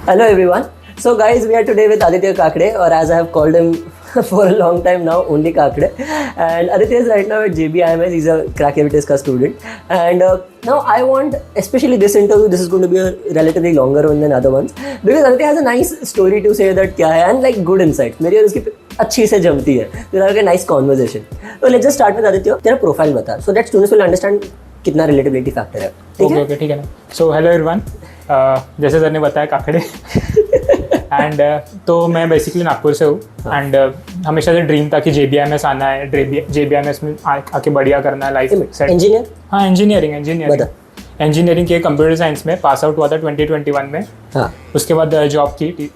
Hello everyone. So guys, we are today with Aditya Kakade, or as I have called him for a long time now, only Kakade. And Aditya is right now at JBIMS. He's a Crackivitous ka student. And now I want, especially this interview, this is going to be a relatively longer one than other ones, because Aditya has a nice story to say that क्या है, and like good insights. मेरी और उसकी अच्छी से जमती है. तो like a nice conversation. So let's just start with Aditya. तेरा profile बता, so that students will understand कितना relatability factor है. ओके ठीक है ना. सो हेलो एवरीवन, जैसे सर ने बताया काकड़े एंड तो मैं बेसिकली नागपुर से हूँ एंड हमेशा से ड्रीम था कि JBIMS आना है, JBIMS में आके बढ़िया करना है लाइफ सेट. इंजीनियर? हाँ, इंजीनियरिंग की कंप्यूटर साइंस में पास आउट हुआ था 2021 में. हाँ. उसके बाद जॉब की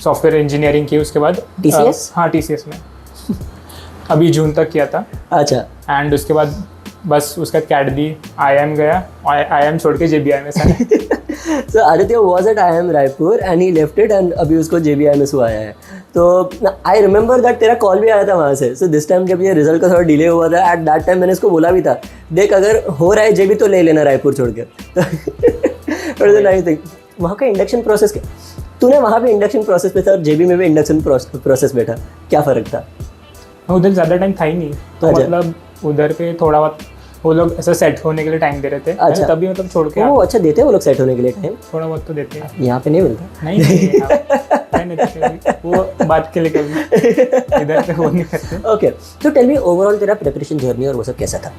सॉफ्टवेयर इंजीनियरिंग की. उसके बाद TCS? हाँ, TCS में अभी जून तक किया था. अच्छा. एंड उसके बाद बस उसका कैट दी, IIM गया, IIM छोड़ के JBIMS आया. So Aditya was at IIM Raipur and he left it and अभी उसको JBIMS हुआ है. तो I remember that तेरा कॉल भी आया था वहाँ से. So this time जब ये रिजल्ट का थोड़ा डिले हुआ था, at that time मैंने इसको बोला भी था, देख अगर हो रहा है JB तो ले लेना रायपुर छोड़ के. But the nice thing, वहाँ का इंडक्शन प्रोसेस क्या, तूने वहाँ पे इंडक्शन प्रोसेस पे था और JB में भी इंडक्शन प्रोसेस पे था, क्या फ़र्क था? उधर ज़्यादा टाइम था ही नहीं, तो मतलब उधर पे थोड़ा बहुत वो लोग ऐसा सेट होने के लिए टाइम दे रहे थे. अच्छा. तभी मतलब छोड़ के वो अच्छा देते हैं वो लोग सेट होने के लिए टाइम? थोड़ा बहुत तो देते हैं. यहाँ पे नहीं मिलता. नहीं नहीं देते, वो बात के लिए कभी इधर पे वो नहीं करते. ओके, तो टेल मी ओवरऑल तेरा प्रिपरेशन जर्नी और वो सब कैसा था?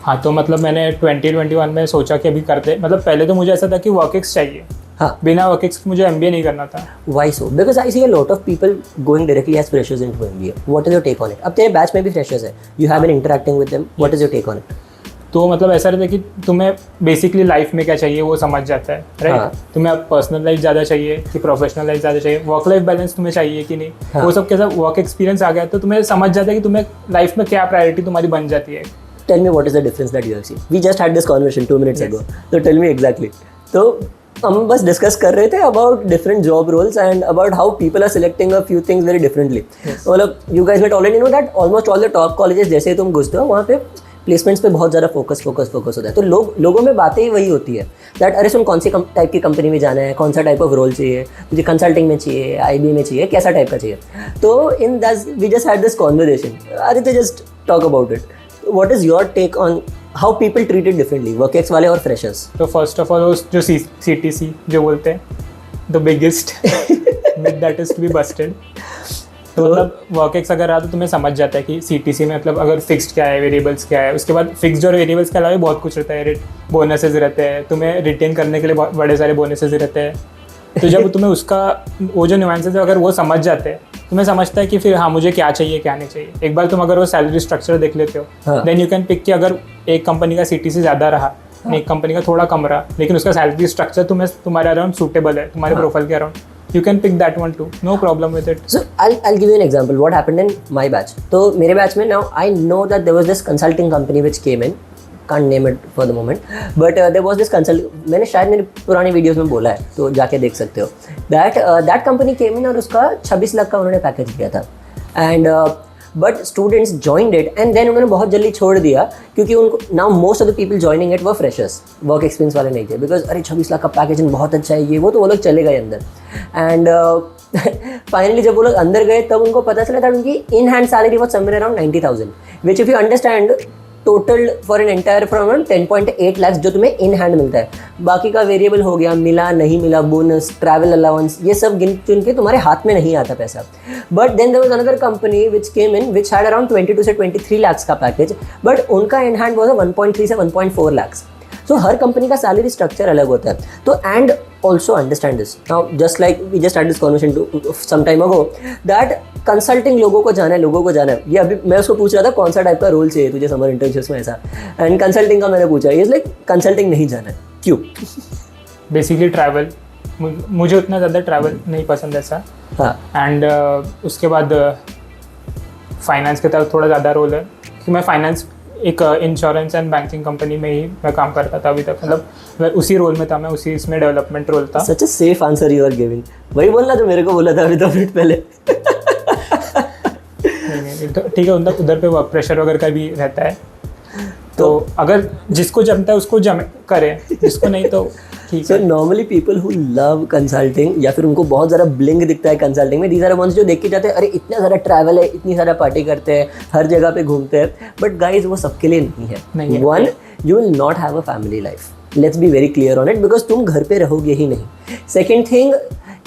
हाँ, तो मतलब मैंने 2021 में सोचा कि अभी करते, मतलब पहले तो मुझे ऐसा था कि वर्कएक्स चाहिए. हाँ. बिना वर्कएक्स मुझे MBA नहीं करना था. Why so? Because I see a lot of people going directly as freshers into MBA. What is your take on it? अब तेरे बैच में भी फ्रेशर्स है. You have been interacting with them. What is your take on it? तो मतलब ऐसा रहता है कि तुम्हें बेसिकली लाइफ में क्या चाहिए वो समझ जाता है, राइट? हाँ. तुम्हें अब पर्सनल लाइफ ज़्यादा चाहिए कि प्रोफेशनल लाइफ ज़्यादा चाहिए, वर्क लाइफ बैलेंस तुम्हें चाहिए कि नहीं. हाँ. वो सब कैसा वर्क एक्सपीरियंस आ गया तो तुम्हें समझ जाता है कि तुम्हें लाइफ में क्या प्रायोरिटी तुम्हारी बन जाती है. Tell me what is the difference that you have seen. We just had this conversation 2 minutes ago. So tell me exactly. तो हम बस डिस्कस कर रहे थे about different job roles and about how people are selecting a few things very differently. मतलब you guys might already know that almost all the top colleges जैसे ही तुम घुसते हो वहाँ पे प्लेसमेंट्स पे बहुत ज़्यादा फोकस होता है. तो लोगों में बातें ही वही होती है दैट अरे सुन कौन सी टाइप की कंपनी में जाना है, कौन सा टाइप ऑफ रोल चाहिए तुझे, कंसल्टिंग में चाहिए, IB में चाहिए, कैसा टाइप का चाहिए. तो in that we just had this conversation. अरे तो just talk about it. What is your take on how people treat it differently, work ex वाले और फ्रेशर्स? तो फर्स्ट ऑफ ऑल जो CTC जो बोलते हैं, the biggest myth that is to be busted. तो मतलब वर्कएक्स अगर रहा तो तुम्हें समझ जाता है कि CTC में मतलब अगर फिक्स्ड क्या है, वेरिएबल्स क्या है. उसके बाद फिक्स्ड और वेरिएबल्स के अलावा बहुत कुछ रहता है, बोनसेस रहते हैं, तुम्हें रिटेन करने के लिए बहुत बड़े सारे बोनसेस रहते हैं. तो जब तुम्हें उसका वो जो न्यूएंसेस है अगर वो समझ जाते हैं, तुम्हें समझता है कि फिर हाँ मुझे क्या चाहिए क्या नहीं चाहिए. एक बार तुम अगर वो सैलरी स्ट्रक्चर देख लेते हो देन यू कैन पिक कि अगर एक कंपनी का CTC ज़्यादा रहा, एक कंपनी का थोड़ा कम रहा, लेकिन उसका सैलरी स्ट्रक्चर तुम्हारे अराउंड सूटेबल है, तुम्हारे प्रोफाइल के around, you can pick that one too, no problem with it. So I'll give you an example what happened in my batch. तो मेरे batch में now I know that there was this consulting company which came in, can't name it for the moment, but there was this मैंने शायद मेरे पुराने videos में बोला है तो जाके देख सकते हो. that company came in और उसका 26 लाख का उन्होंने पैकेज दिया था and but students joined it and then उन्होंने बहुत जल्दी छोड़ दिया क्योंकि उनको now most of the people joining it वो फ्रेशर्स, वर्क एक्सपीरियंस वाले नहीं थे. बिकॉज अरे 26 लाख का पैकेज बहुत अच्छा है ये वो, तो वो लोग चले गए अंदर. एंड फाइनली जब वो लोग अंदर गए तब उनको पता चला था उनकी in hand salary was somewhere around 90,000 which if you understand total for an entire from 10.8 lakh जो तुम्हें इन हैंड मिलता है. बाकी का वेरिएबल हो गया, मिला नहीं मिला, बोनस, ट्रैवल अलाउंस, ये सब गिन चुन के तुम्हारे हाथ में नहीं आता पैसा. But then there was another company which came in which had around 22 से 23 लाख का पैकेज, बट उनका इन हैंड वाज 1.3 से 1.4 लाख. सो हर कंपनी का सैलरी स्ट्रक्चर अलग होता है. तो and also understand this now just like we just had this conversation some time ago that consulting लोगों को जाना है. ये अभी मैं उसको पूछ रहा था कौन सा टाइप का रोल चाहिए तुझे समर इंटर्नशिप्स में ऐसा, एंड कंसल्टिंग का मैंने पूछा, इज लाइक कंसल्टिंग नहीं जाना है. क्यों? बेसिकली ट्रैवल, मुझे उतना ज़्यादा ट्रैवल नहीं पसंद ऐसा. हाँ. एंड उसके बाद फाइनेंस की तरफ थोड़ा ज़्यादा रोल है कि मैं फाइनेंस एक इंश्योरेंस एंड बैंकिंग कंपनी में ही मैं काम करता था अभी तक. मतलब मैं उसी रोल में था, मैं उसी इसमें डेवलपमेंट रोल था. Such a safe answer you are giving. वही बोलना जो मेरे को बोला था अभी 2 मिनट पहले. नहीं ठीक है, उधर पे वर्क प्रेशर वगैरह का भी रहता है. तो अगर जिसको जमता है उसको जम करे, जिसको नहीं तो ठीक सो है। Normally people who love consulting या फिर उनको बहुत ज़्यादा ब्लिंग दिखता है कंसल्टिंग में, दीज आर वंस जो देख के जाते हैं अरे इतना सारा ट्रैवल है, इतनी सारा पार्टी करते हैं, हर जगह पे घूमते हैं, बट गाइज वो सबके लिए नहीं है। One, you will not have a family life, let's be very clear on it, because तुम घर पे रहोगे ही नहीं। सेकेंड थिंग,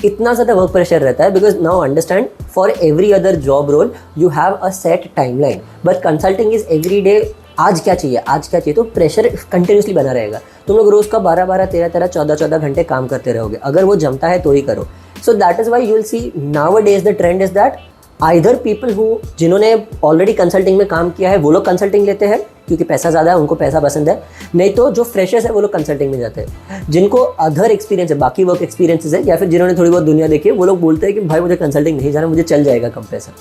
इतना ज़्यादा वर्क प्रेशर रहता है, because now understand for every other job role you have a set timeline, but consulting is every day, आज क्या चाहिए आज क्या चाहिए, तो प्रेशर कंटिन्यूसली बना रहेगा। तुम लोग रोज़ का 12-12, 13-13, 14-14 घंटे काम करते रहोगे, अगर वो जमता है तो ही करो। So that is why you will C now a days the trend is that either people who जिन्होंने ऑलरेडी कंसल्टिंग में काम किया है वो लोग कंसल्टिंग लेते हैं क्योंकि पैसा ज़्यादा है, उनको पैसा पसंद है, नहीं तो जो फ्रेशर्स है वो लोग कंसल्टिंग में जाते हैं। जिनको अदर एक्सपीरियंस है, बाकी वर्क एक्सपीरियंसेस है, या फिर जिन्होंने थोड़ी बहुत दुनिया देखी है, वो लोग बोलते हैं कि भाई मुझे कंसल्टिंग नहीं जाना, मुझे चल जाएगा कम पैसा।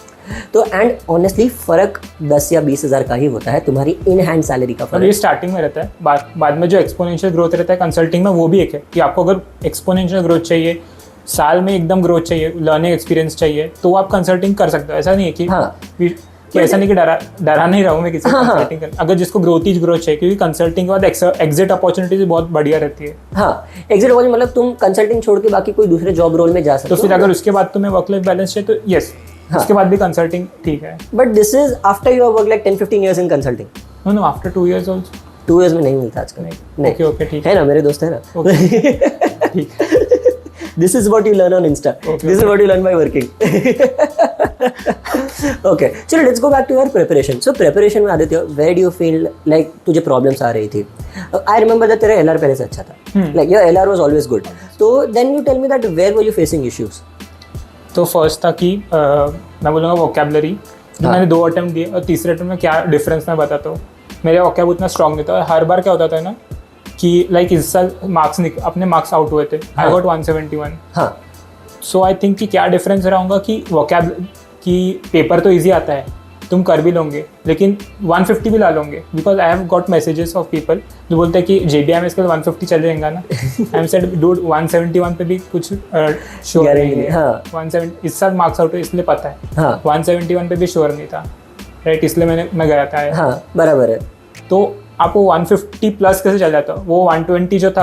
तो एंड ऑनेस्टली फ़र्क 10 या 20 हज़ार का ही होता है, तुम्हारी इन हैंड सैलरी का और फर्क। ये स्टार्टिंग में रहता है, बाद में जो एक्सपोनेंशियल ग्रोथ रहता है कंसल्टिंग में, वो भी एक है कि आपको अगर एक्सपोनेंशियल ग्रोथ चाहिए, साल में एकदम ग्रोथ चाहिए, लर्निंग एक्सपीरियंस चाहिए, तो आप कंसल्टिंग कर सकते हो। ऐसा नहीं है कि ऐसा नहीं कि डरा नहीं रहा हूँ मैं किसी कंसल्टिंग कर, अगर जिसको ग्रोथ चाहिए, क्योंकि कंसल्टिंग के बाद एग्जिट अपॉर्चुनिटीज बहुत बढ़िया रहती है। हाँ, एग्जिट अपॉर्चुनिटी मतलब तुम कंसल्टिंग छोड़ के बाकी कोई दूसरे जॉब रोल में जा सकते तो हो। फिर अगर उसके बाद तुम्हें वर्क लाइफ बैलेंस चाहिए तो यस, उसके बाद भी कंसल्टिंग ठीक है। But this is after you have work like 10-15 years in consulting. Know after 2 years also. 2 years में नहीं मिलता आजकल। नहीं, ओके ठीक है ना, मेरे दोस्त है ना। ठीक। This is what you learn on Insta. This is what you learn by working. Okay, चलो let's go back to your preparation. So preparation में Aditya, where do you feel like तुझे problems आ रही थी? I remember that तेरा LR पहले से अच्छा था. Like your LR was always good. So then you tell me that where were you facing issues? तो फर्स्ट था कि मैं बोलूँगा वोकेबलरी, जो मैंने 2 अटेम्प्ट दिए, और तीसरे अटेम्प्ट में क्या डिफरेंस मैं बताता हूँ। मेरे वोकेब उतना स्ट्रॉन्ग नहीं था, और हर बार क्या होता था ना कि लाइक इस साल अपने मार्क्स आउट हुए थे, आई गॉट 171। हाँ, सो आई थिंक कि क्या डिफरेंस रहा होगा कि वोकैब की पेपर तो इजी आता है, तुम कर भी लोगे, लेकिन 150 भी ला लोगे, because I have got messages of people जो बोलते हैं कि JBIMS के 150 चल जाएगा ना। आई एम सेड डूड 171 पे भी कुछ श्योर नहीं है। हाँ। 170 इस साल मार्क्स आउट हुए इसलिए पता है। हाँ। 171 पे भी श्योर नहीं था, राइट, इसलिए मैं गया था। हाँ, बराबर है। तो आपको 150 प्लस कैसे चल जाता? वो 120 जो था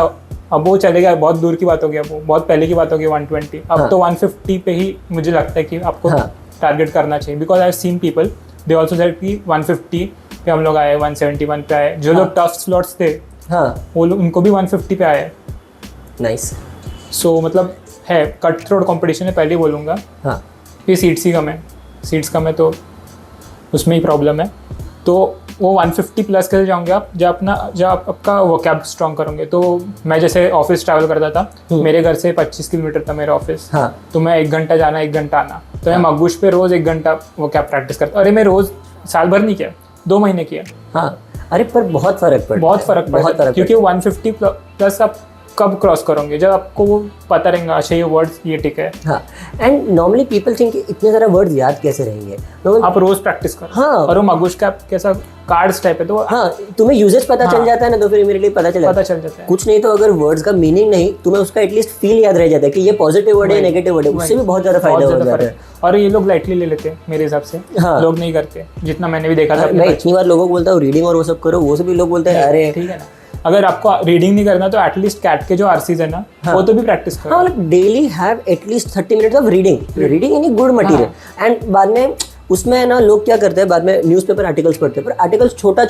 अब वो चले गया, बहुत दूर की बात हो गई, अब वो बहुत पहले की बात हो गई 120। अब हाँ। तो 150 पे ही मुझे लगता है कि आपको हाँ। टारगेट करना चाहिए, because I have seen people they also said कि 150 पे हम लोग आए, 171 पे आए, जो लोग टफ स्लॉट्स थे हाँ, वो लोग उनको भी 150 पे आए। नाइस। सो मतलब है कट थ्रोट कॉम्पिटिशन है, पहले ही बोलूँगा। हाँ, फिर सीट्स कम है तो उसमें ही प्रॉब्लम है। तो वो 150 प्लस कैसे जाओगे आप, जब आप आपका वोकैब स्ट्रॉन्ग करोगे। तो मैं जैसे ऑफिस ट्रैवल करता था, मेरे घर से 25 किलोमीटर था मेरा ऑफिस। हाँ। तो मैं 1 घंटा जाना 1 घंटा आना, तो मैं मगबूश पे रोज 1 घंटा वोकैब प्रैक्टिस करता। अरे मैं रोज साल भर नहीं किया, 2 महीने किया। हाँ, अरे पर बहुत फर्क पड़ता बहुत फर्क पड़ता, क्योंकि 150 प्लस आप कब क्रॉस करोगे, जब आपको वो पता रहेगा अच्छा ये वर्ड्स ये टिक है। हाँ, एंड नॉर्मली पीपल थिंक इतने सारे वर्ड्स याद कैसे रहेंगे, तो आप रोज प्रैक्टिस करो। हाँ। और वो मगबूश का कैसा कार्ड्स टाइप है, तो हाँ, तुम्हें यूजेज पता चल हाँ। जाता है ना, तो फिर इमीडिएटली पता चल जाता है। कुछ नहीं तो अगर वर्ड्स का मीनिंग नहीं, तुम्हें उसका एटलीस्ट फील याद रह जाता है कि ये पॉजिटिव वर्ड है नेगेटिव वर्ड है, उससे भी बहुत ज्यादा फायदा हो जाता है। और ये लोग लाइटली ले लेते हैं मेरे हिसाब से। हाँ। लोग नहीं करते, जितना मैंने भी देखा था। मैं इतनी बार लोगों को बोलता हूँ रीडिंग और वो सब करो, वो सभी लोग बोलते हैं अरे ठीक है ना, अगर आपको रीडिंग नहीं करना तो एटलीस्ट कैट के जो आरसीज है ना, वो तो भी प्रैक्टिस करो। हाँ, मतलब daily have at least 30 minutes of reading any good material. And बाद में उसमें ना लोग क्या करते हैं, बाद में न्यूज़पेपर आर्टिकल्स पढ़ते हैं, पर आर्टिकल्स छोटा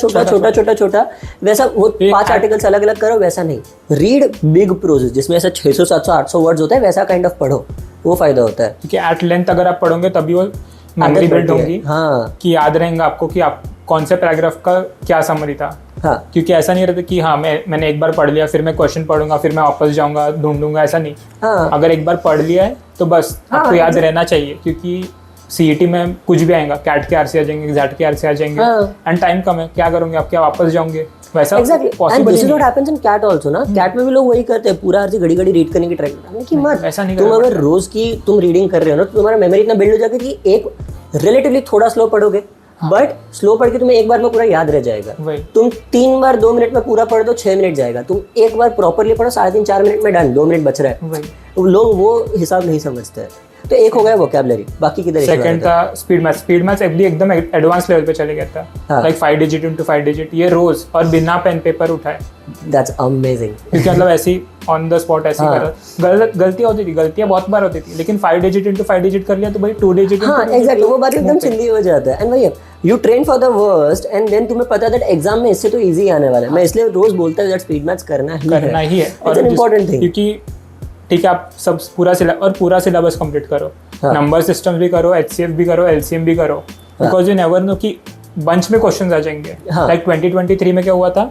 वैसा वो 5 आर्टिकल्स अलग अलग करो, वैसा नहीं। रीड बिग प्रोजेस जिसमें ऐसा 600 700 800 वर्ड्स होता है, वैसा काइंड ऑफ पढ़ो, वो फायदा होता है। क्योंकि एट लेंथ अगर आप पढ़ोगे तभी वो मेमोरी बिल्ड होगी। हाँ, कि याद रहेगा आपको कि आप कौन से पैराग्राफ का क्या समरी था। हाँ, क्योंकि ऐसा नहीं रहता कि हाँ मैंने एक बार पढ़ लिया फिर मैं क्वेश्चन पढ़ूंगा फिर मैं वापस जाऊंगा ढूंढूंगा, ऐसा नहीं। हाँ, अगर एक बार पढ़ लिया है तो बस आपको याद रहना चाहिए, क्योंकि सीईटी में कुछ भी आएगा, कैट के आरसी आ जाएंगे, एग्जैक्ट के आरसी आ जाएंगे, एंड टाइम कम है, क्या करोगे आप, क्या वापस जाओगे, वैसा exactly. This is what happens in CAT also ना। कैट में भी लोग वही करते हैं, पूरा आरसी घड़ी रीड करने की ट्राई करते हैं कि मत, ऐसा नहीं। तुम अगर रोज की तुम रीडिंग कर रहे हो ना, तो तुम्हारा मेमोरी इतना बिल्ड हो जाएगा कि एक रिलेटिवली थोड़ा स्लो पढ़ोगे, बट स्लो पढ़ के तुम्हें एक बार में पूरा याद रह जाएगा। तुम 3 बार 2 मिनट में पूरा पढ़ दो, 6 मिनट जाएगा। तुम एक बार प्रॉपरली पढ़ो, 3.5 4 मिनट में डन, 2 मिनट बच रहा है। लोग वो हिसाब नहीं समझते हैं। तो एक हो गया वोकैबुलरी, बाकी किधर issue सेकंड आ रहा था स्पीड मैथ्स एकदम एडवांस लेवल पे चले गया था, हाँ। लाइक 5 डिजिट इंटू 5 डिजिट, ये रोज और बिना पेन पेपर उठाए, That's amazing. क्योंकि मतलब ऐसी ऑन द स्पॉट ऐसी हाँ। कर गलतियां होती थी, गलतियां बहुत बार होती थी, लेकिन 5 डिजिट इंटू 5 डिजिट कर लिया तो भाई 2 डिजिट हाँ एग्जैक्टली, वो बात एकदम सिंधी हो जाता है। एंड वही you train for the worst and then तुम्हें पता है दैट एग्जाम में इससे तो इजी आने वाला है। मैं इसलिए रोज बोलता हूँ दैट स्पीड मैथ्स करना ही है। और एन इंपॉर्टेंट थिंग, क्योंकि ठीक है आप सब पूरा सिलेबस कंप्लीट करो, नंबर सिस्टम भी करो, HCF भी करो, LCM भी करो, बिकॉज यू नेवर नो कि बंच में क्वेश्चंस आ जाएंगे। लाइक 2023 में क्या हुआ था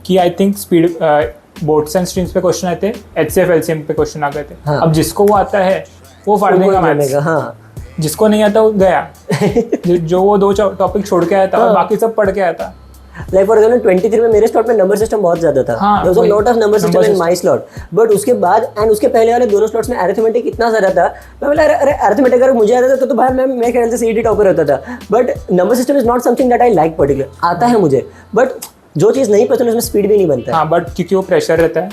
कि I think speed boards and streams पे क्वेश्चन आए थे, HCF LCM पे क्वेश्चन आ गए थे। अब जिसको वो आता है वो फाड़ देगा मैथ्स, हाँ जिसको नहीं आता वो गया जो वो 2 टॉपिक छोड़ के आया था और बाकी सब पढ़ के आया था। लाइक फॉर एग्जांपल 23 में मेरे स्लॉट में नंबर सिस्टम बहुत ज्यादा था, हाँ, there was a lot of number system in my slot, but उसके बाद एंड उसके पहले वाले दोनों स्लॉट्स में अरिथमेटिक इतना सारा था। मैं बोला अरे अरिथमेटिक अगर मुझे आता था तो भाई मैं मेरे ख्याल से सीईटी टॉपर होता था। But number system is not something that I like particular, आता है मुझे, बट जो चीज़ नहीं पसंद उसमें स्पीड भी नहीं बनता है। हाँ बट क्योंकि वो प्रेशर रहता है।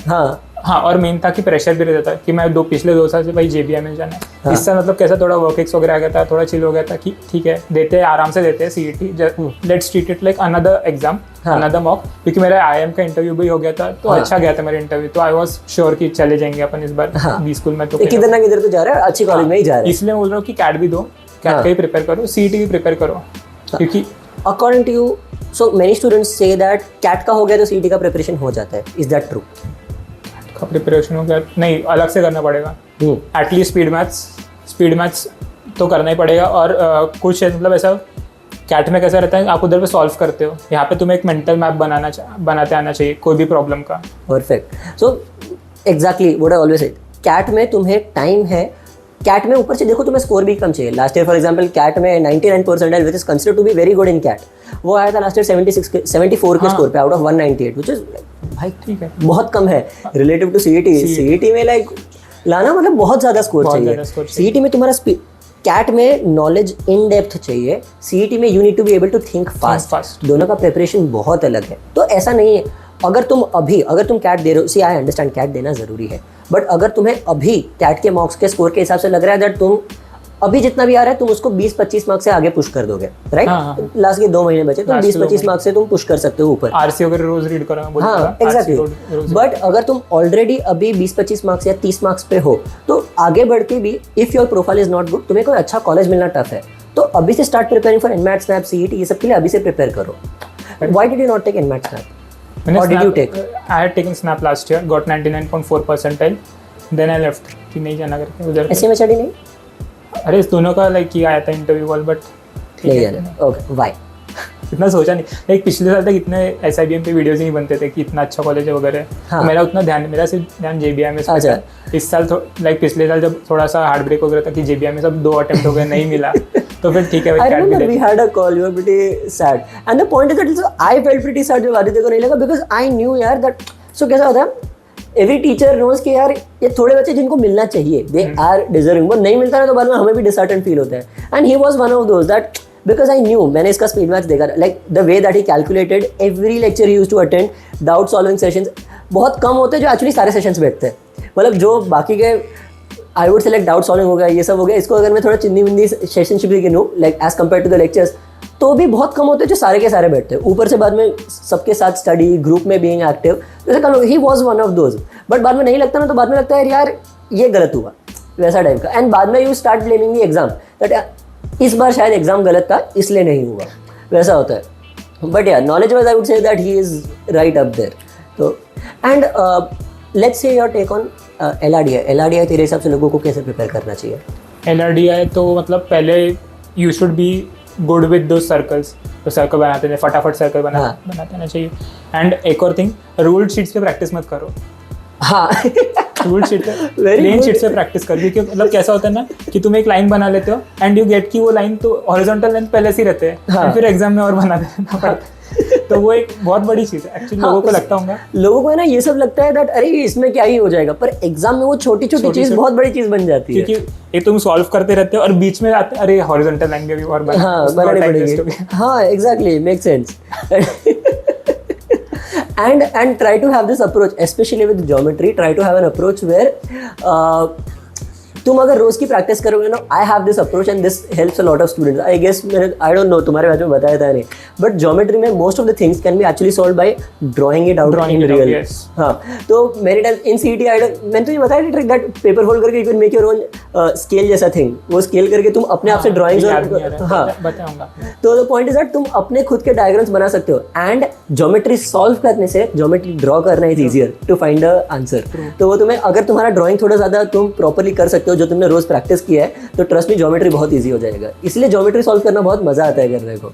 हाँ और मेन था कि प्रेशर भी रहता था कि मैं पिछले 2 साल से भाई JBI में जाना है। हाँ। इससे मतलब कैसा थोड़ा वर्कएक्स वगैरह आ गया था, थोड़ा चिल हो गया था कि ठीक है देते हैं, आराम से देते हैं CET, let's treat it like another exam, another mock. क्योंकि मेरा IIM का इंटरव्यू भी हो गया था तो अच्छा गया था मेरा इंटरव्यू, तो आई वाज श्योर कि चले जाएंगे अपन इस बार बी स्कूल में। तो किधर ना किधर तो जा रहा है, अच्छी कॉलेज में ही जा रहा है। इसलिए मैं बोल रहा हूँ कि कैट भी दो, कैट का ही प्रिपेयर करो, CET भी प्रिपेयर करो, क्योंकि according to you so many students say that CAT का हो गया तो CET का प्रिपरेशन हो जाता है, इज दैट ट्रू? का प्रिपरेशन हो गया नहीं, अलग से करना पड़ेगा एटलीस्ट स्पीड मैथ्स तो करना ही पड़ेगा। और कुछ मतलब ऐसा कैट में कैसा रहता है आप उधर पे सॉल्व करते हो, यहाँ पे तुम्हें एक मेंटल मैप बनाते आना चाहिए कोई भी प्रॉब्लम का। Perfect, so exactly what I always said, CAT में तुम्हें टाइम है, कैट में ऊपर से देखो तुम्हें स्कोर भी कम चाहिए। Last year for example CAT में 99 percentile which is considered to be very good in CAT, वो आया था लास्ट ईयर 74 के स्कोर पे आउट ऑफ 198, विच इज भाई ठीक है बहुत कम है रिलेटिव टू CET में लाइक लाना मतलब बहुत ज़्यादा स्कोर चाहिए। CET में तुम्हारा कैट में नॉलेज इन डेप्थ चाहिए, CET में you need to be able to think fast. दोनों का प्रिपरेशन बहुत अलग है। तो ऐसा नहीं है अगर तुम कैट दे रहे हो, सी आई अंडरस्टैंड कैट देना ज़रूरी है, बट अगर तुम्हें अभी कैट के मार्क्स के स्कोर के हिसाब से लग रहा है दैट तुम अभी जितना भी आ रहा है तुम उसको 20-25 मार्क्स से आगे पुश कर दोगे, राइट? लास्ट के 2 महीने बचे तुम 20-25 मार्क्स से तुम पुश कर सकते हो ऊपर। RC वगैरह रोज रीड करो। हाँ एग्जैक्टली, बट अगर तुम ऑलरेडी अभी 20-25 मार्क्स या 30 मार्क्स पे हो तो आगे बढ़ के भी if your profile is not good, तुम्हें कोई अच्छा कॉलेज मिलना टफ है, तो अभी से start preparing for NMAT, SNAP, CET ये सब के लिए अभी से प्रिपेयर करो। Why did you not take NMAT, SNAP? Or did you take? I had taken SNAP last year, got 99.4 percentile, then I left कि नहीं जाना करके उधर। ऐसे में स्टडी नहीं? अरे इस दोनों का लाइक किया आया था इंटरव्यू कॉल, बट नहीं जाना। Okay, why? इतना सोचा नहीं, लाइक पिछले साल तक इतने SIBM पे वीडियोस ही नहीं बनते थे कि इतना अच्छा कॉलेज है वगैरह। हाँ। मेरा उतना मेरा सिर्फ ध्यान JBI में। अच्छा। इस साल लाइक पिछले साल जब थोड़ा सा हार्ट ब्रेक हो गया था कि JBI में सब 2 अटेम्प्ट हो गए, नहीं मिला तो फिर ठीक है I remember we had a call, you were pretty sad, and the point is that I felt pretty sad जब आदित्य को नहीं लगा, because I knew यार that so कैसा होता है, एवरी टीचर नोज कि यार ये थोड़े बच्चे जिनको मिलना चाहिए दे आर डिजर्विंग, वो नहीं मिलता है तो बाद में हमें भी डिसहार्टेंड फील होता है। And he was one of those that because I knew, मैंने इसका स्पीड मैथ्स देखा, like the way that he calculated every lecture he used to attend, doubt solving sessions बहुत कम होते हैं जो एक्चुअली सारे सेशंस बैठते हैं, मतलब जो बाकी के I would select doubt solving हो गया ये सब हो गया, इसको अगर मैं थोड़ा चिन्नी विन्नी सेशनशिप भी गिनूँ like as compare to the lectures, तो भी बहुत कम होते हैं जो सारे के सारे बैठते हैं। ऊपर से बाद में सबके साथ स्टडी, ग्रुप में बीइंग एक्टिव, जैसे कल ही was one of those, but बाद में नहीं लगता ना, तो बाद में लगता है यार ये गलत हुआ वैसा टाइप का, एंड बाद में you start blaming the exam that इस बार शायद एग्जाम गलत था इसलिए नहीं हुआ, वैसा होता है। बट यार knowledge wise I would say that he is right up there. तो and let's say your take on LRDI तेरे हिसाब से लोगों को कैसे प्रिपेयर करना चाहिए? LRDI तो मतलब पहले you should be good with दो सर्कल्स, तो सर्कल बनाते हैं फटाफट सर्कल बनाते रहना चाहिए। एंड एक और थिंग, रूल्ड शीट्स पे प्रैक्टिस मत करो। हाँ रूल्ड शीट पे, प्लेन शीट पे प्रैक्टिस करो, क्योंकि मतलब कैसा होता है ना कि तुम एक लाइन बना लेते हो एंड यू गेट कि वो लाइन तो हॉरिजॉन्टल लेंथ पहले से ही रहते हैं, हाँ। फिर एग्जाम में और बना देना पड़ता है। तो वो एक बहुत बड़ी चीज़ है एक्चुअली। लोगों को लगता होगा, लोगों को है ना ये सब लगता है दैट अरे इसमें क्या ही हो जाएगा, पर एग्जाम में वो छोटी छोटी चीज बहुत बड़ी चीज बन जाती है, क्योंकि ये तुम सॉल्व करते रहते हो और बीच में आते अरे हॉरिजॉन्टल लाइन भी और बनानी पड़ेगी। हाँ exactly, make sense. and try to have this approach, especially with geometry, try to have an approach where तुम अगर रोज की प्रैक्टिस करोगे ना, I have this approach and this helps a lot of students. I guess मैंने, I don't know तुम्हारे batch में बताया था नहीं, बट ज्योमेट्री में most of the things can be actually solve by drawing it out in real. हाँ, तो मेरे टाइम इन सीईटी मैंने तो ये बताया ट्रिक दैट पेपर फोल्ड करके you can make your own scale जैसा थिंग, वो स्केल करके तुम अपने आप से ड्राइंग्स, हाँ बताऊंगा। तो द पॉइंट इज दैट तुम अपने खुद के डायग्राम्स बना सकते हो, एंड ज्योमेट्री सॉल्व करने से ज्योमेट्री ड्रॉ करना is easier to find a answer. तो वो तुम्हें, अगर तुम्हारा ड्राइंग थोड़ा ज़्यादा तुम प्रॉपर्ली कर सकते हो, जो तुमने रोज प्रैक्टिस किया है, तो ट्रस्ट मी ज्योमेट्री बहुत ईजी हो जाएगा। इसलिए ज्योमेट्री सॉल्व करना बहुत मजा आता है करने को।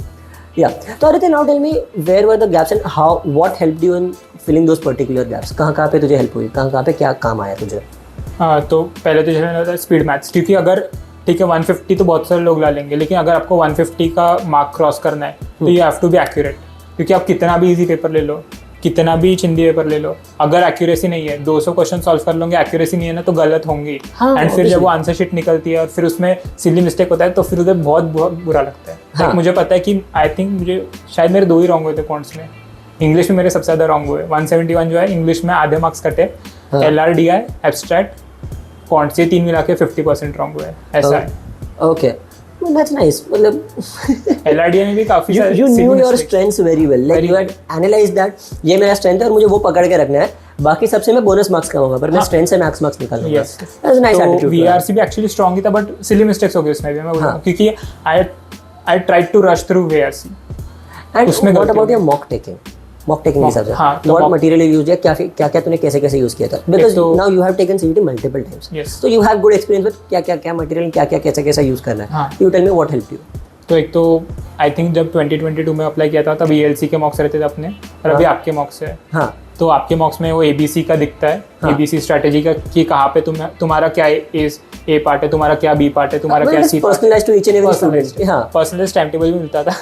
या तो Aditya, now tell me where were the gaps and how what helped you in filling those particular gaps? कहाँ पे तुझे हेल्प हुई, कहाँ पे क्या काम आया तुझे? हाँ, तो पहले तो जैसे मैंने बताया स्पीड मैथ्स, क्योंकि अगर ठीक है 150 तो बहुत सारे लोग ला लेंगे, लेकिन अगर आपको 150 का मार्क क्रॉस करना है तो you have to be accurate. क्योंकि आप कितना भी इजी पेपर ले लो, कितना भी चिंदी पेपर ले लो, अगर एक्यूरेसी नहीं है, 200 क्वेश्चन सॉल्व कर लोगे, एक्यूरेसी नहीं है ना तो गलत होंगी। एंड फिर जब वो आंसर शीट निकलती है और फिर उसमें सिली मिस्टेक होता है तो फिर उधर बहुत बहुत बुरा लगता है। हाँ. मुझे पता है कि आई थिंक मुझे शायद मेरे 2 ही रॉन्ग हुए थे कॉन्ट्स में। इंग्लिश में मेरे सबसे ज़्यादा रॉन्ग हुए, 171 जो है इंग्लिश में आधे मार्क्स कटे। LRDI, एब्स्ट्रैक्ट, कॉन्ट्स, ये 3 मिला के 50% रॉन्ग हुए, ऐसा है। Okay, that's nice. मतलब LRDI में भी काफी सारे you knew your strengths very well, like you had analyzed that ये मेरा strength है और मुझे वो पकड़ के रखना है, बाकी सबसे मैं बोनस मार्क्स कमाऊंगा, पर मैं strength से मैक्स मार्क्स निकालूंगा। That's a nice attitude. VRC भी एक्चुअली स्ट्रांग ही था, बट सिली मिस्टेक्स हो गई उसमें भी, मैं बोलूँगा, क्योंकि I tried to rush through VRC। And what about your mock taking? Mock taking के हिसाब से व्हाट मटेरियल यू यूज, क्या क्या तूने कैसे कैसे यूज किया था? Because now you have taken CET multiple times, so you have good experience with क्या मटेरियल, क्या कैसे कैसे यूज करना है। You tell me what help you. तो एक तो आई थिंक जब 2022 में अप्लाई किया था तब ELC के मॉक्स रहते थे अपने, और अभी आपके मॉक्स है। हाँ, तो आपके मॉक्स में वो ABC का दिखता है, ABC स्ट्रेटेजी का, कि कहाँ पे तुम्हारा क्या A पार्ट है, तुम्हारा क्या B पार्ट है, तुम्हारा क्या C पार्ट है। Personalised to each and every student. हाँ, पर्सनलाइज्ड टाइम टेबल भी मिलता था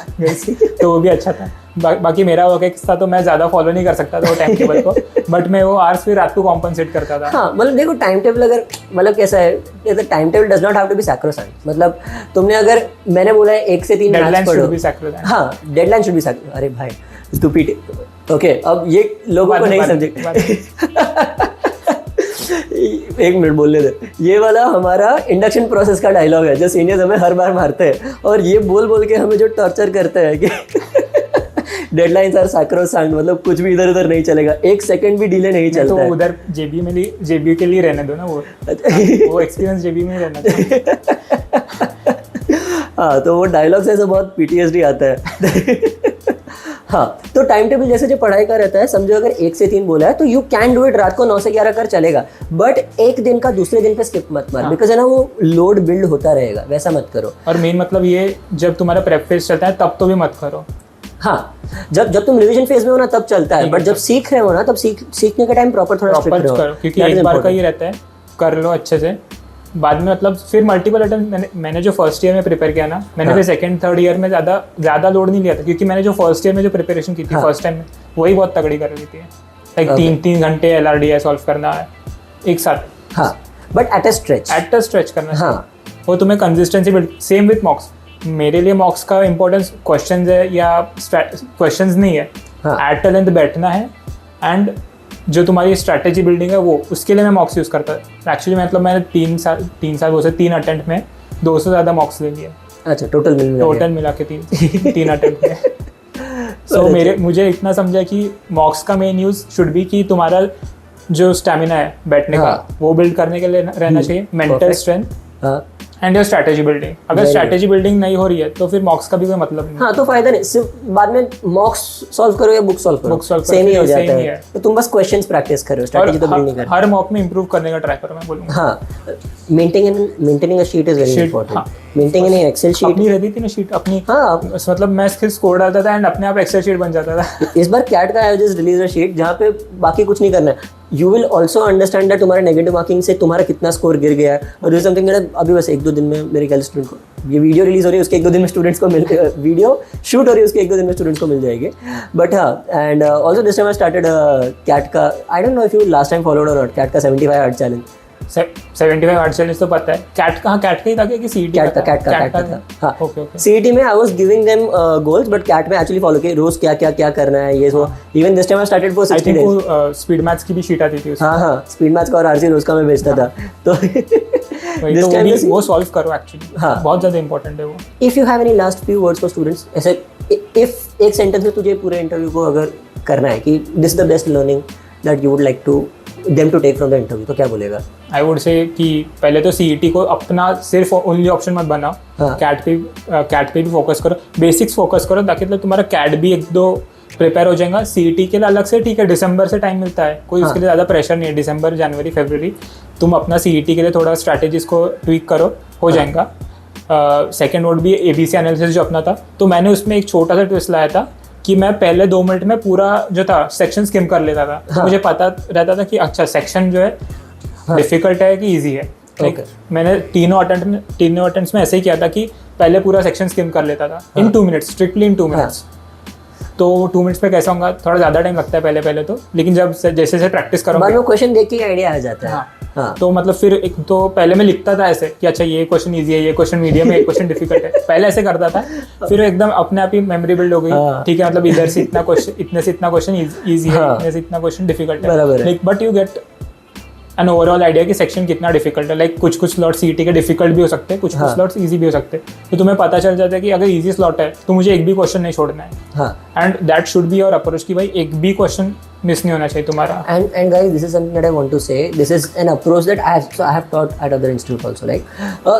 तो वो भी अच्छा था। बाकी मेरा वर्क एक्स था तो मैं ज़्यादा फॉलो नहीं कर सकता था वो टाइम टेबल को, बट मैं वो आवर्स फिर रात को कॉम्पनसेट करता था। हाँ, मतलब देखो टाइम टेबल अगर, मतलब कैसा है, time table does not have to be sacrosanct. मतलब तुमने अगर, मैंने बोला है 1 से 3 मैथ्स पढ़ो, हाँ डेडलाइन शुड बी सैक्रोसैंक्ट। अरे भाई स्टूपिड। ओके, अब ये लोगों को नहीं समझे। एक मिनट बोलने दे। ये वाला हमारा इंडक्शन प्रोसेस का डायलॉग है जो सीनियर्स हमें हर बार मारते हैं, और ये बोल के हमें जो टॉर्चर करते हैं कि डेडलाइंस आर सैक्रोसैंक्ट, मतलब कुछ भी इधर उधर नहीं चलेगा, 1 सेकंड भी डिले नहीं चलता है। तो उधर जेबी के लिए रहने दो ना, वो एक्सपीरियंस जेबी में रहना चाहिए। हाँ, तो वो डायलॉग से बहुत PTSD आता है। हाँ, तो टाइम टेबल जैसे जो पढ़ाई का रहता है, समझो अगर 1 से 3 बोला है तो यू कैन डू इट, रात को 9 से 11 कर चलेगा, बट एक दिन का दूसरे दिन पे स्किप मत मार, बिकॉज है ना वो लोड बिल्ड होता रहेगा, वैसा मत करो। और मेन मतलब ये, जब तुम्हारा प्रेप फेज चलता है तब तो भी मत करो। हाँ, जब तुम रिवीजन फेज में हो ना तब चलता है, बट जब सीख रहे हो ना तब सीखने के टाइम प्रॉपर थोड़ा स्ट्रिक्ट रहो, क्योंकि एक बार का ये रहता है, कर लो अच्छे से, बाद में मतलब फिर मल्टीपल अटेम्प्ट। मैंने जो फर्स्ट ईयर में प्रिपेयर किया ना, मैंने फिर सेकंड थर्ड ईयर में ज़्यादा लोड नहीं लिया था, क्योंकि मैंने जो फर्स्ट ईयर में जो प्रिपरेशन की थी फर्स्ट टाइम में, वही बहुत तगड़ी कर ली थी। लाइक 3 घंटे LRDI सॉल्व करना है एक साथ। हाँ, बट एट अ स्ट्रेच करना। हाँ, वो तुम्हें कंसिस्टेंसी बिल्ड। सेम विथ मॉक्स, मेरे लिए मॉक्स का इंपॉर्टेंस क्वेश्चंस है या क्वेश्चंस नहीं है, एट लेंथ बैठना है, एंड जो तुम्हारी स्ट्रैटेजी बिल्डिंग है वो, उसके लिए मैं मॉक्स यूज़ करता था। एक्चुअली मतलब मैंने 3 साल वो से 3 अटेम्प्ट में 200 से ज़्यादा मॉक्स ले लिए। अच्छा, टोटल मिला के 3 अटेम्प्ट में। सो मुझे इतना समझा कि मॉक्स का मेन यूज़ शुड बी कि तुम्हारा जो स्टैमिना है बैठने का, वो बिल्ड करने के लिए रहना चाहिए, mental strength and your strategy building. अगर स्ट्रैटेजी बिल्डिंग नहीं हो रही है तो फिर मॉक्स का भी कोई मतलब नहीं। हाँ, तो फायदा नहीं, सिर्फ बाद में मॉक्स सॉल्व करो या बुक सॉल्व करो, सेम ही हो जाता है। तो तुम बस क्वेश्चंस प्रैक्टिस करो, स्ट्रैटेजी तो बिल्ड नहीं करो। हर मॉक में इंप्रूव करने का ट्राई करो, मैं बोलूँगा। हाँ, maintaining a sheet is very important. Maintaining an Excel sheet अपनी रहती थी ना शीट अपनी। हाँ, मतलब मैं फिर स्कोर डालता था एंड अपने आप एक्सेल शीट बन जाता था। इस बार कैट का I just release a sheet जहाँ पे बाकी कुछ नहीं करना है, you will also understand that तुम्हारे नेगेटिव मार्किंग से तुम्हारा कितना स्कोर गिर गया है। और समथिंग अभी बस 1-2 दिन में मेरे ख्याल स्टूडेंट को, ये वीडियो रिलीज हो रही है उसके 1-2 दिन में स्टूडेंट्स को वीडियो शूट हो रही है उसके 1-2 दिन में स्टूडेंट्स को मिल जाएगी। बट हाँ, and also this time I started CAT का, I don't know if you last time followed और नॉट, कैट का 75 हार्ड चैलेंज। 75 हार्ड चैलेंज तो पता है। कैट का ही था कि सीईटी कैट का था। हाँ, ओके ओके। सीईटी में I was giving them goals, but CAT में एक्चुअली फॉलो किए रोज क्या करना है ये वो। Even this time I started for 60 days. वो स्पीड मैथ्स की भी शीट आती थी उसमें। हाँ, स्पीड मैथ्स का और आरसी रोज का मैं भेजता था। तो दिस टाइम वो सॉल्व करो एक्चुअली। हाँ, बहुत ज़्यादा इंपॉर्टेंट है वो। If you have any last few words for students, ऐसे इफ एक सेंटेंस में तुझे पूरे इंटरव्यू को अगर करना है कि this is the best learning that you would like to them to take from the interview, तो क्या बोलेगा? आई वुड से कि पहले तो सीईटी को अपना सिर्फ ओनली ऑप्शन मत बनाओ। हाँ। कैट पे भी फोकस करो, बेसिक्स फोकस करो, ताकि मतलब तुम्हारा कैट भी 1-2 प्रिपेयर हो जाएगा। सीईटी के लिए अलग से ठीक है, दिसंबर से टाइम मिलता है, कोई उसके लिए ज़्यादा प्रेशर नहीं है। दिसंबर, जनवरी, फरवरी तुम अपना सीईटी के लिए थोड़ा स्ट्रैटेजीज को ट्वीक करो, हो जाएगा। सेकेंड वर्ड भी ABC एनालिसिस जो अपना था, तो मैंने उसमें एक छोटा सा ट्विस्ट लाया था कि मैं पहले 2 मिनट में पूरा जो था सेक्शन स्किम कर लेता था। तो मुझे पता रहता था कि अच्छा सेक्शन जो है डिफिकल्ट है कि इजी है। मैंने तीनों अटेम्प्ट्स में ऐसे ही किया था कि पहले पूरा सेक्शन स्किम कर लेता था इन 2 मिनट्स, स्ट्रिक्टली इन 2 मिनट्स। तो 2 मिनट्स पे कैसा होगा, थोड़ा ज़्यादा टाइम लगता है पहले तो, लेकिन जब जैसे प्रैक्टिस करोगे बाद में क्वेश्चन देख के आइडिया आ जाता है। हाँ। तो मतलब फिर एक तो पहले मैं लिखता था ऐसे कि अच्छा ये क्वेश्चन इजी है, ये क्वेश्चन मीडियम है, ये क्वेश्चन डिफिकल्ट है, पहले ऐसे करता था। फिर एकदम अपने आप ही मेमोरी बिल्ड हो गई। ठीक है, मतलब इधर से इतना क्वेश्चन, इतने से इतना क्वेश्चन इजी है, इतने से इतना क्वेश्चन डिफिकल्ट है, but you get an overall idea कि सेक्शन कितना डिफिकल्ट है। लाइक कुछ स्लॉट सीईटी के डिफिकल्ट भी हो सकते हैं, कुछ स्लॉट्स इजी भी हो सकते हैं। तो तुम्हें पता चल जाता है कि अगर इजी स्लॉट है तो मुझे एक भी क्वेश्चन नहीं छोड़ना है। And that should be your approach कि भाई एक भी क्वेश्चन मिस नहीं होना चाहिए तुम्हारा। And guys, this is something that I want to say. This is an approach that I have taught at other institute also. Like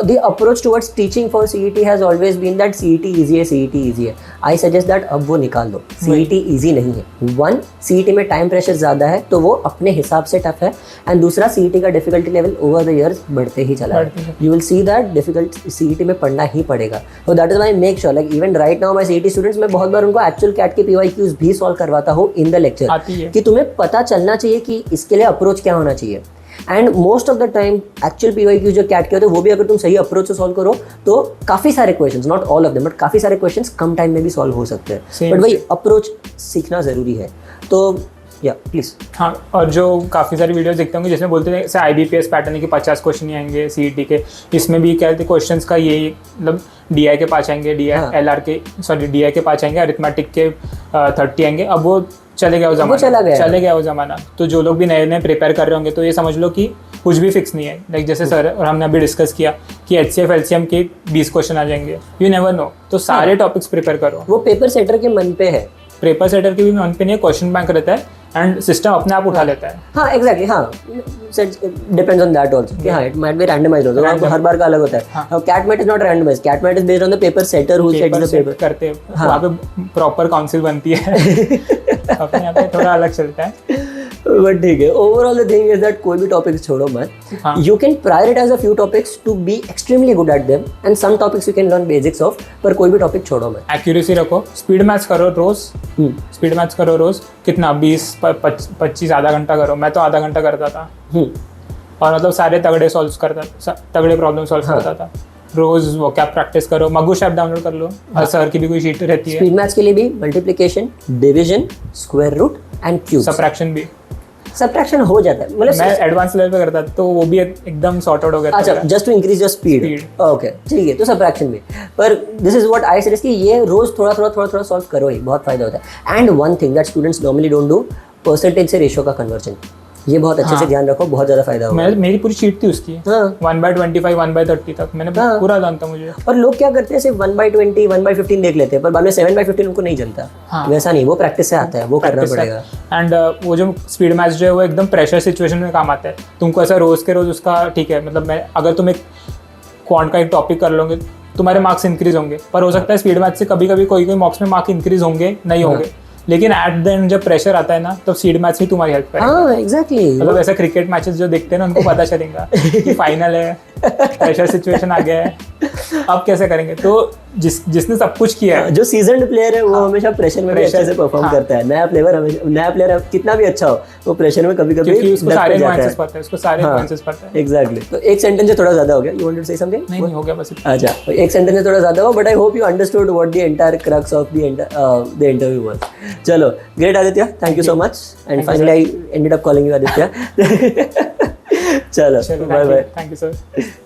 the approach towards teaching for CET has always been that CET easy है. I suggest that अब वो निकाल दो। CET easy नहीं है। 1, CET में time pressure ज़्यादा है तो वो अपने हिसाब से टफ है, एंड दूसरा CET का difficulty level over the years बढ़ते ही चला है। You will see that difficult CET में पढ़ना ही पड़ेगा। तो that is why make sure, like even right now my CET students, मैं बहुत बार उनको एक्चुअल कैट के PYQs भी सॉल्व करवाता हूँ इन द लेक्चर, कि तुम्हें पता चलना चाहिए कि इसके लिए अप्रोच क्या होना चाहिए। And most of the time actual PYQ जो कैट के होते हैं वो भी अगर तुम सही अप्रोच से सॉल्व करो तो काफ़ी सारे questions, not all of them, but काफ़ी सारे क्वेश्चंस कम टाइम में भी सॉल्व हो सकते हैं। बट वही अप्रोच सीखना ज़रूरी है। तो या प्लीज़। हाँ, और जो काफ़ी सारी वीडियोस देखते होंगे जिसमें बोलते थे जैसे IBPS पैटर्न के 50 क्वेश्चन ही आएंगे CET के, इसमें भी क्या क्वेश्चन का यही मतलब DI के 5 आएंगे, LR के DI के 5 आएंगे, अरिथमेटिक के 30 आएंगे। अब वो चले गया वो ज़माना। तो जो लोग भी नए प्रिपेयर कर रहे होंगे तो ये समझ लो कि कुछ भी फिक्स नहीं है। लाइक जैसे सर और हमने अभी डिस्कस किया कि HCF LCM के 20 क्वेश्चन आ जाएंगे, यू नेवर नो। तो सारे टॉपिक्स प्रिपेयर करो। वो पेपर सेटर के मन पे है, पेपर सेटर के भी मन पे नहीं है, क्वेश्चन बैंक रहता है एंड सिस्टम अपने आप उठा लेता है। हाँ एग्जैक्टली, हाँ डिपेंड्स ऑन दैट आल्सो कि हाँ इट माइट बी रैंडमाइज्ड होता है, हर बार का अलग होता है। CAT MAT is not randomised, CAT MAT is based on the paper setter who sets the paper करते हैं। वहाँ पे प्रॉपर काउंसिल बनती है। अपने यहाँ पे थोड़ा अलग चलता है, बट ठीक है। Overall the thing is that कोई भी टॉपिक छोड़ो मत, you can prioritise a few topics to be extremely good at them, and some topics you can learn basics of, पर कोई भी टॉपिक छोड़ो मत। एक्यूरेसी रखो, स्पीड मैथ्स करो रोज, कितना 20-25 आधा घंटा करो। मैं तो आधा घंटा करता था और मतलब सारे तगड़े प्रॉब्लम सॉल्व करता था। रोज वो क्या प्रैक्टिस करो, मगुश ऐप डाउनलोड कर लो, सर की भी कोई शीट रहती है। स्पीड मैथ्स के लिए भी multiplication, division, square root and cube, subtraction हो जाता है। मतलब मैं एडवांस लेवल पे करता था तो वो भी एकदम सॉर्ट आउट हो गया। अच्छा, just to increase your speed. Okay ठीक है, तो सब्ट्रैक्शन भी, पर this is what I suggest कि ये रोज थोड़ा सॉल्व करो ही, बहुत फायदा होता है। And one thing that students normally don't do, percentage से रेशियो का कन्वर्जन, ये बहुत अच्छे से ध्यान रखो, बहुत ज्यादा फायदा होगा। मेरी पूरी शीट थी उसकी 1/25 1/30 तक मैंने पूरा जानता मुझे। और लोग क्या करते हैं, सिर्फ 1/20 1/15 देख लेते हैं, पर बाद में 7/15 उनको नहीं चलता। वैसा नहीं, वो प्रैक्टिस से आता है, वो करना पड़ेगा। एंड वो जो स्पीड मैथ्स जो है वो एकदम प्रेशर सिचुएशन में काम आता है। तुमको ऐसा रोज के रोज उसका ठीक है, मतलब मैं अगर तुम एक क्वांट का एक टॉपिक कर लोगे तुम्हारे मार्क्स इंक्रीज होंगे, पर हो सकता है स्पीड मैथ्स से कभी कभी कोई मार्क्स में मार्क्स इंक्रीज होंगे नहीं होंगे, लेकिन एट द एंड जब प्रेशर आता है ना तब स्पीड मैथ्स भी तुम्हारी हेल्प करेगा। हाँ एग्जैक्टली, मतलब ऐसा क्रिकेट मैचेस जो देखते हैं ना उनको पता चलेगा कि फाइनल है, प्रेशर सिचुएशन आ गया है, अब कैसे करेंगे। तो जिसने सब कुछ किया है, जो सीजन्ड प्लेयर है वो हमेशा प्रेशर में भी अच्छे से परफॉर्म करता है। नया प्लेयर कितना भी अच्छा हो वो प्रेशर में कभी कभी उसको सारे नुआंसेस पता है, उसको सारे नुआंसेस पता है। एग्जैक्टली। तो एक सेंटेंस से थोड़ा ज्यादा हो गया, you wanted to say something? नहीं हो गया बस। अच्छा, एक सेंटेंस से थोड़ा ज्यादा हो, but I hope you understood what the entire crux of the interview was. चलो great Aditya, thank you so much, and finally I ended up calling you Aditya. चलो चलो bye bye thank you sir